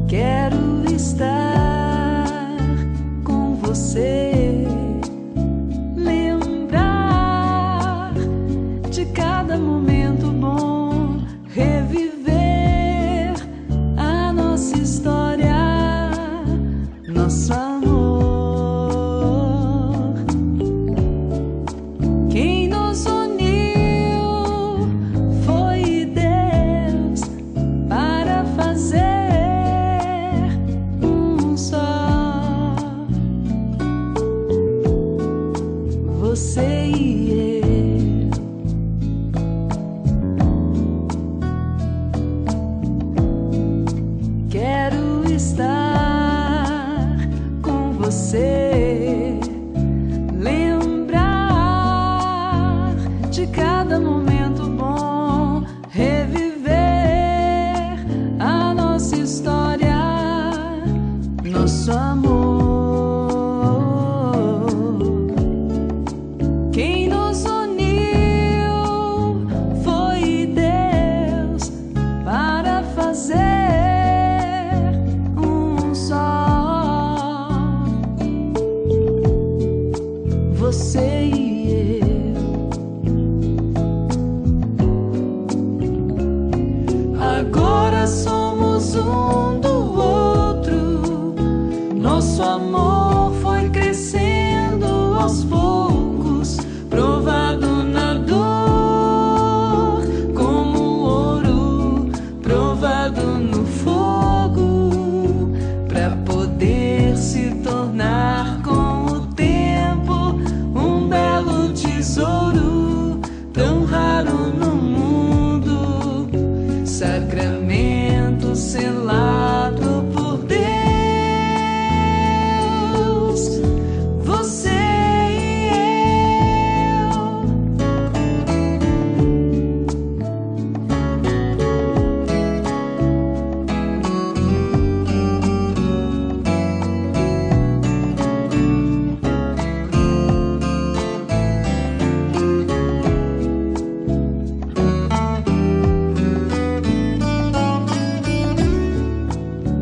Quero estar com você, lembrar de cada momento bom, reviver a nossa história, nosso amor. Quem nos uniu foi Deus para fazer você e eu. Quero estar com você, lembrar de cada momento bom, reviver a nossa história, nosso amor. Quem nos uniu foi Deus para fazer um só, você e eu. Agora somos um do outro, nosso amor foi crescendo aos poucos, provado na dor como ouro, provado no fogo, para poder se tornar com o tempo um belo tesouro, tão raro no mundo, sacramento selado por Deus. Você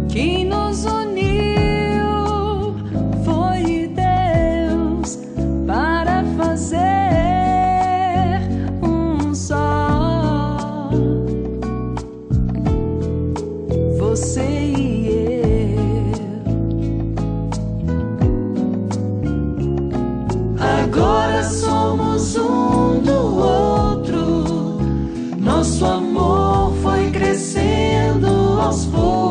quem nos uniu foi Deus para fazer um só, você e eu. Agora somos um do outro, nosso amor foi crescendo aos poucos,